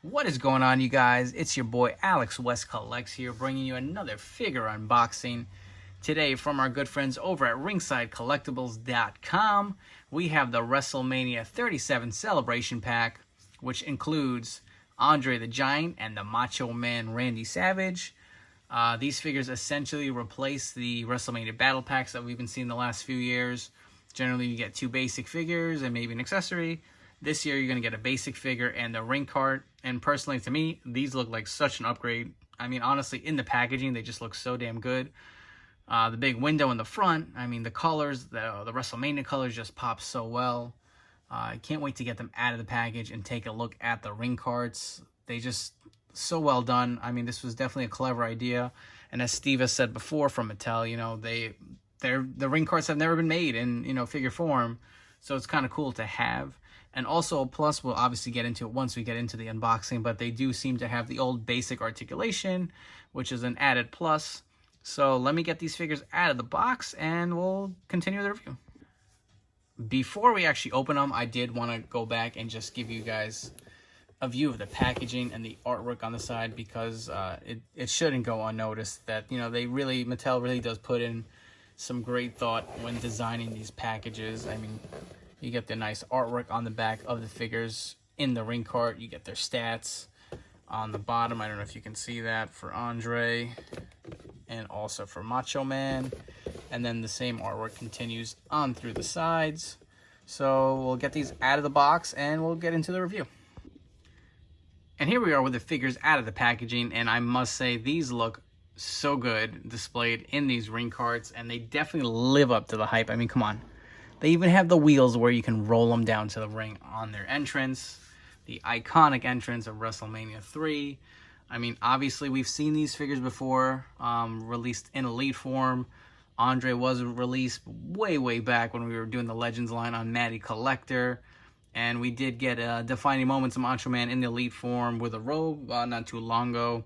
What is going on, you guys? It's your boy Alex West Collects here, bringing you another figure unboxing. Today, from our good friends over at ringsidecollectibles.com, we have the Wrestlemania 37 Celebration Pack, which includes Andre the Giant and the Macho Man Randy Savage. These figures essentially replace the WrestleMania battle packs that we've been seeing the last few years. Generally, you get two basic figures and maybe an accessory. This year, you're going to get a basic figure and the ring cart. And personally, to me, these look like such an upgrade. I mean, honestly, in the packaging, they just look so damn good. The big window in the front, I mean, the colors, the WrestleMania colors just pop so well. I can't wait to get them out of the package and take a look at the ring carts. They just, so well done. I mean, this was definitely a clever idea. And as Steve has said before from Mattel, you know, the ring carts have never been made in, figure form. So it's kind of cool to have. And also a plus, we'll obviously get into it once we get into the unboxing, but they do seem to have the old basic articulation, which is an added plus. So let me get these figures out of the box and we'll continue the review. Before we actually open them, I did want to go back and just give you guys a view of the packaging and the artwork on the side, because it shouldn't go unnoticed that, Mattel really does put in some great thought when designing these packages. I mean, you get the nice artwork on the back of the figures in the ring cart. You get their stats on the bottom. I don't know if you can see that for Andre and also for Macho Man. And then the same artwork continues on through the sides. So we'll get these out of the box and we'll get into the review. And here we are with the figures out of the packaging. And I must say, these look so good displayed in these ring carts. And they definitely live up to the hype. I mean, come on. They even have the wheels where you can roll them down to the ring on their entrance. The iconic entrance of WrestleMania 3. I mean, obviously, we've seen these figures before, released in Elite form. Andre was released way, way back when we were doing the Legends line on Matty Collector. And we did get defining moments of Macho Man in the Elite form with a robe not too long ago.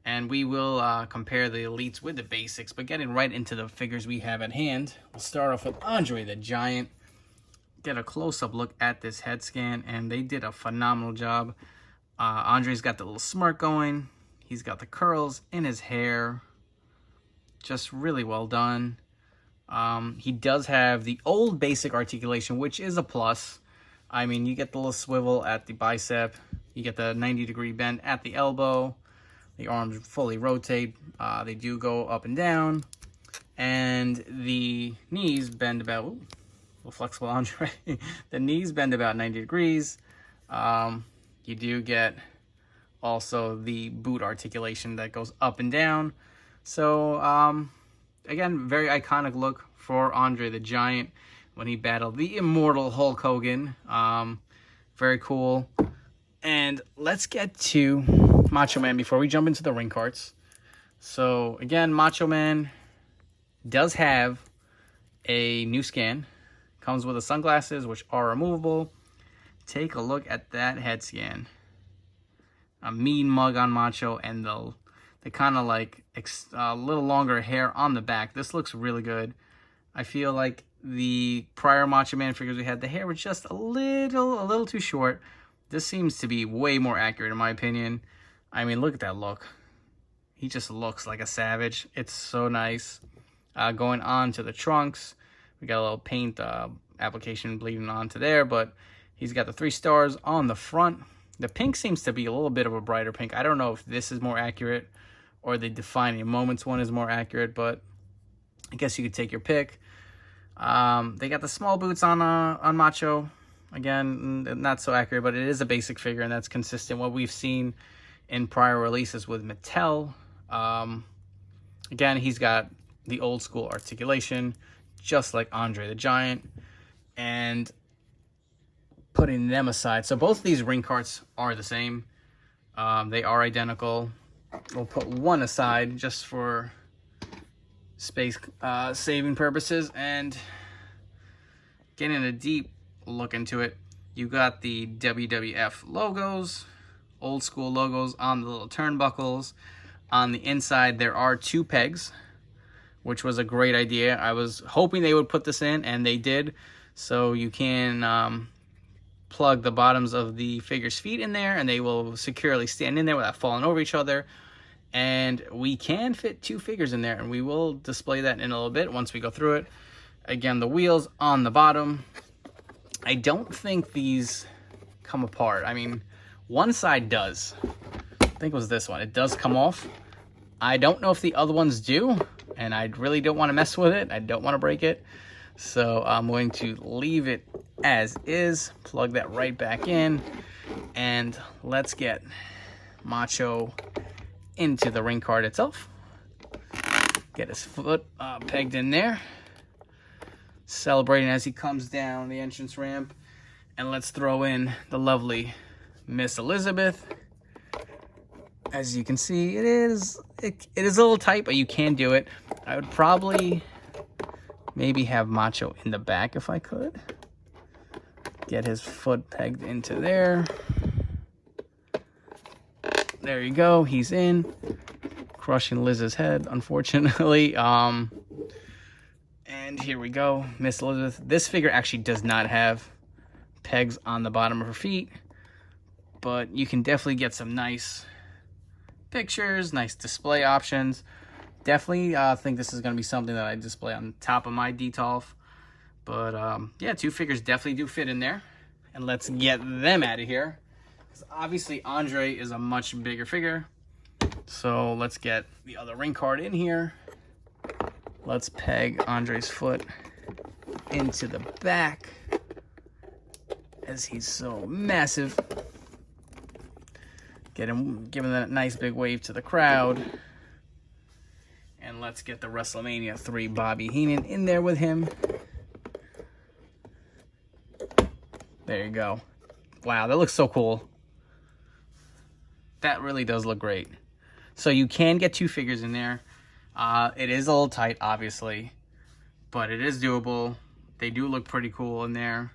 And we will compare the Elites with the basics. But getting right into the figures we have at hand, we'll start off with Andre the Giant. Get a close-up look at this head scan, and they did a phenomenal job. Andre's got the little smirk going. He's got the curls in his hair. Just really well done. He does have the old basic articulation, which is a plus. I mean, you get the little swivel at the bicep. You get the 90-degree bend at the elbow. The arms fully rotate. They do go up and down. And the knees bend about, ooh, a little flexible Andre. The knees bend about 90 degrees. You do get also the boot articulation that goes up and down. So, again, very iconic look for Andre the Giant when he battled the immortal Hulk Hogan. Very cool. And let's get to Macho Man before we jump into the ring carts. So, again, Macho Man does have a new scan. Comes with the sunglasses, which are removable. Take a look at that head scan. A mean mug on Macho, and the kind of like a little longer hair on the back. This looks really good. I feel like the prior Macho Man figures we had, the hair was just a little too short. This seems to be way more accurate in my opinion. I mean, look at that look. He just looks like a savage. It's so nice. Going on to the trunks, we got a little paint application bleeding onto there, but he's got the 3 stars on the front. The pink seems to be a little bit of a brighter pink. I don't know if this is more accurate or the defining moments one is more accurate, but I guess you could take your pick. They got the small boots on Macho. Again, not so accurate, but it is a basic figure, and that's consistent what we've seen in prior releases with Mattel. Again, he's got the old school articulation, just like Andre the Giant. And putting them aside, so both of these ring carts are the same. They are identical. We'll put one aside just for space saving purposes, and getting a deep look into it. You got the WWF logos, old school logos on the little turnbuckles. On the inside, there are 2 pegs, which was a great idea. I was hoping they would put this in, and they did. So you can plug the bottoms of the figure's feet in there, and they will securely stand in there without falling over each other. And we can fit 2 figures in there, and we will display that in a little bit once we go through it. Again, the wheels on the bottom. I don't think these come apart. I mean, one side does. I think it was this one. It does come off. I don't know if the other ones do, and I really don't want to mess with it. I don't want to break it. So I'm going to leave it as is, plug that right back in, and let's get Macho into the ring card itself. Get his foot pegged in there, celebrating as he comes down the entrance ramp. And let's throw in the lovely Miss Elizabeth. As you can see, it is a little tight, but you can do it. I would probably maybe have Macho in the back if I could. Get his foot pegged into there. There you go, he's in. Crushing Liz's head, unfortunately. And here we go, Miss Elizabeth. This figure actually does not have pegs on the bottom of her feet, but you can definitely get some nice pictures, nice display options. Definitely think this is going to be something that I display on top of my Detolf. But yeah, 2 figures definitely do fit in there. And let's get them out of here, because obviously Andre is a much bigger figure. So let's get the other ring card in here. Let's peg Andre's foot into the back, as he's so massive. Give him that nice big wave to the crowd. And let's get the WrestleMania 3 Bobby Heenan in there with him. There you go. Wow, that looks so cool. That really does look great. So you can get 2 figures in there. It is a little tight, obviously, but it is doable. They do look pretty cool in there.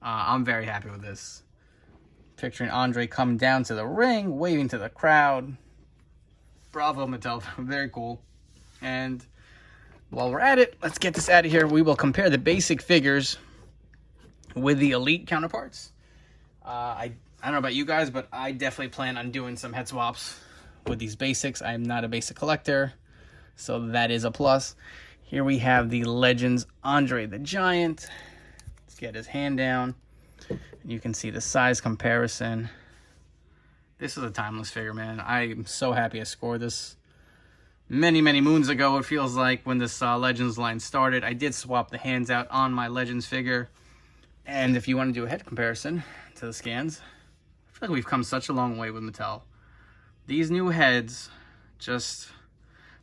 I'm very happy with this. Picturing Andre coming down to the ring, waving to the crowd. Bravo, Mattel. Very cool. And while we're at it, let's get this out of here. We will compare the basic figures with the Elite counterparts. I don't know about you guys, but I definitely plan on doing some head swaps with these basics. I'm not a basic collector, so that is a plus. Here we have the Legends Andre the Giant. Let's get his hand down. You can see the size comparison. This is a timeless figure, man. I'm so happy I scored this many, many moons ago, it feels like, when this Legends line started. I did swap the hands out on my Legends figure. And if you want to do a head comparison to the scans, I feel like we've come such a long way with Mattel. These new heads, just,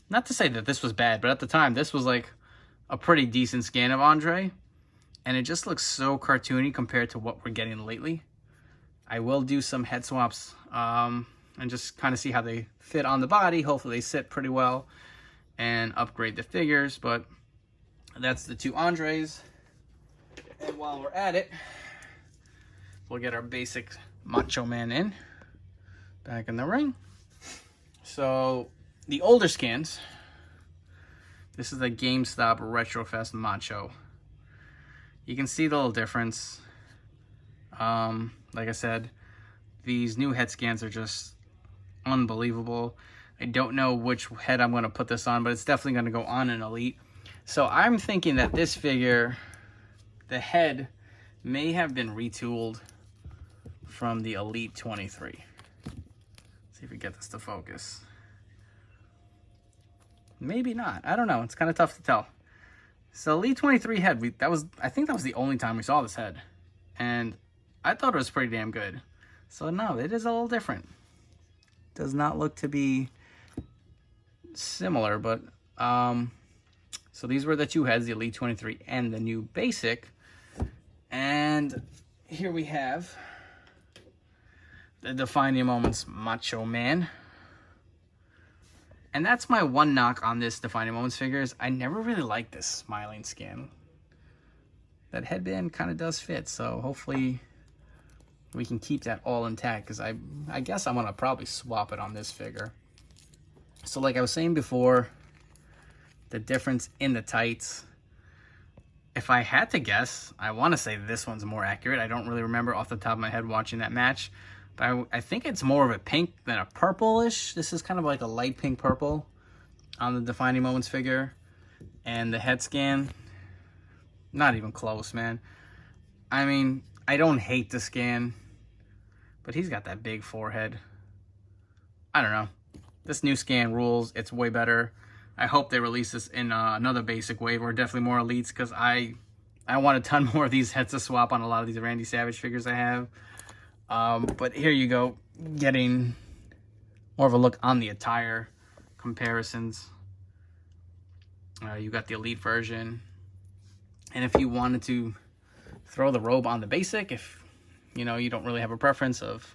not to say that this was bad, but at the time, this was like a pretty decent scan of Andre. And it just looks so cartoony compared to what we're getting lately. I will do some head swaps and just kind of see how they fit on the body. Hopefully they sit pretty well and upgrade the figures. But that's the 2 Andres. And while we're at it, we'll get our basic Macho Man in. Back in the ring. So the older scans. This is the GameStop Retrofest Macho. You can see the little difference. Like I said, these new head scans are just unbelievable. I don't know which head I'm going to put this on, but it's definitely going to go on an Elite. So I'm thinking that this figure, the head may have been retooled from the Elite 23. See if we get this to focus. Maybe not. I don't know. It's kind of tough to tell. So Elite 23 head, I think that was the only time we saw this head. And I thought it was pretty damn good. So no, it is a little different. Does not look to be similar, but so these were the 2 heads, the Elite 23 and the new basic. And here we have the Defining Moments Macho Man. And that's my one knock on this Defining Moments figures. I never really liked this smiling skin. That headband kind of does fit, so hopefully we can keep that all intact, because I guess I'm going to probably swap it on this figure. So like I was saying before, the difference in the tights, if I had to guess, I want to say this one's more accurate. I don't really remember off the top of my head watching that match. But I think it's more of a pink than a purplish. This is kind of like a light pink purple on the Defining Moments figure. And the head scan, not even close, man. I mean, I don't hate the scan, but he's got that big forehead. I don't know. This new scan rules. It's way better. I hope they release this in another basic wave, or definitely more elites, because I want a ton more of these heads to swap on a lot of these Randy Savage figures I have. But here you go, getting more of a look on the attire comparisons. You got the elite version, and if you wanted to throw the robe on the basic, if you know you don't really have a preference of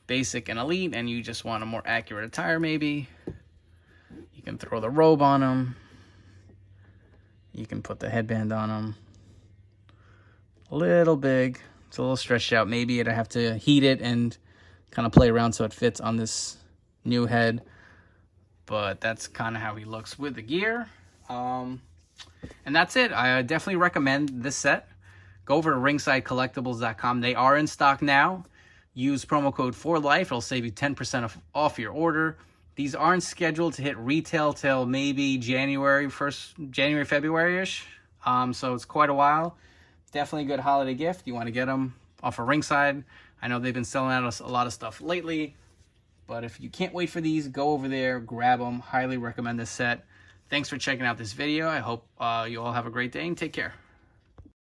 basic and elite and you just want a more accurate attire, maybe you can throw the robe on them. You can put the headband on them. A little big, it's a little stretched out. Maybe I'd have to heat it and kind of play around so it fits on this new head, but that's kind of how he looks with the gear. And that's it. I definitely recommend this set. Go over to ringsidecollectibles.com. They are in stock now. Use promo code 4LIFE. It'll save you 10% off your order. These aren't scheduled to hit retail till maybe January, February-ish. So it's quite a while. Definitely a good holiday gift. You want to get them off of Ringside. I know they've been selling out a lot of stuff lately, but if you can't wait for these, go over there, grab them. Highly recommend this set. Thanks for checking out this video. I hope you all have a great day and take care.